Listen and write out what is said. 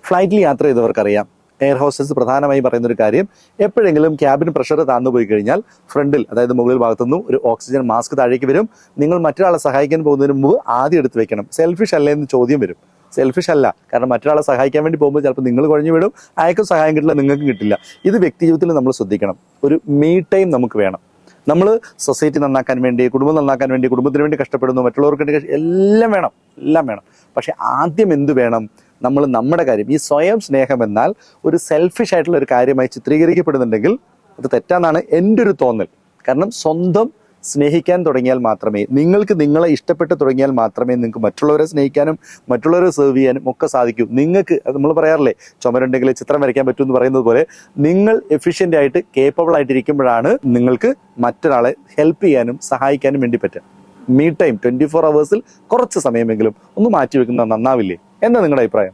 ഫ്ലൈറ്റിൽ യാത്ര ചെയ്തവർക്കറിയാം, air hostess പ്രധാനമായും പറയുന്ന ഒരു കാര്യം, എപ്പോഴെങ്കിലും ക്യാബിൻ പ്രഷർ താഴ്ന്നു പോയി കഴിഞ്ഞാൽ ഫ്രണ്ടിൽ, അതായത് മുകളിൽ ഭാഗത്തുനിന്നും ഒരു ഓക്സിജൻ മാസ്ക് താഴേക്ക് വരും. നിങ്ങൾ മറ്റൊരാളെ സഹായിക്കാൻ പോകുന്നതിന് മുമ്പ് ആദ്യം എടുത്ത് വെക്കണം. സെൽഫിഷ് അല്ലേ എന്ന് ചോദ്യം വരും. സെൽഫിഷ് അല്ല, കാരണം മറ്റൊരാളെ സഹായിക്കാൻ വേണ്ടി പോകുമ്പോൾ ചിലപ്പോൾ നിങ്ങൾ കുഴഞ്ഞു വീടും, അയാൾക്കും സഹായം കിട്ടില്ല, നിങ്ങൾക്കും കിട്ടില്ല. ഇത് വ്യക്തി ജീവിതത്തിൽ നമ്മൾ ശ്രദ്ധിക്കണം. ഒരു മീ ടൈം നമുക്ക് വേണം. നമ്മൾ സൊസൈറ്റി നന്നാക്കാൻ വേണ്ടി, കുടുംബം നന്നാക്കാൻ വേണ്ടി, കുടുംബത്തിന് വേണ്ടി കഷ്ടപ്പെടുന്നു, മറ്റുള്ളവർക്ക് വേണ്ടി എല്ലാം വേണം, എല്ലാം വേണം. പക്ഷെ ആദ്യം എന്ത് വേണം? നമ്മൾ നമ്മുടെ കാര്യം, ഈ സ്വയം സ്നേഹം എന്നാൽ ഒരു സെൽഫിഷ് ആയിട്ടുള്ള ഒരു കാര്യമായി ചിത്രീകരിക്കപ്പെടുന്നുണ്ടെങ്കിൽ അത് തെറ്റാന്നാണ് എൻ്റെ ഒരു തോന്നൽ. കാരണം സ്വന്തം സ്നേഹിക്കാൻ തുടങ്ങിയാൽ മാത്രമേ, നിങ്ങൾക്ക് നിങ്ങളെ ഇഷ്ടപ്പെട്ട് തുടങ്ങിയാൽ മാത്രമേ നിങ്ങൾക്ക് മറ്റുള്ളവരെ സ്നേഹിക്കാനും മറ്റുള്ളവരെ സെർവ് ചെയ്യാനും ഒക്കെ സാധിക്കൂ. നിങ്ങൾക്ക്, അത് നമ്മൾ പറയാറില്ലേ, ചുമരുണ്ടെങ്കിൽ ചിത്രം വരയ്ക്കാൻ പറ്റും എന്ന് പറയുന്നത് പോലെ, നിങ്ങൾ എഫിഷ്യൻ്റ് ആയിട്ട് കേപ്പബിൾ ആയിട്ടിരിക്കുമ്പോഴാണ് നിങ്ങൾക്ക് മറ്റൊരാളെ ഹെൽപ്പ് ചെയ്യാനും സഹായിക്കാനും വേണ്ടി പറ്റുക. മീ ടൈം 24 hours കുറച്ച് സമയമെങ്കിലും ഒന്ന് മാറ്റി വെക്കുന്നത് നന്നാവില്ലേ? എന്താ നിങ്ങളുടെ അഭിപ്രായം?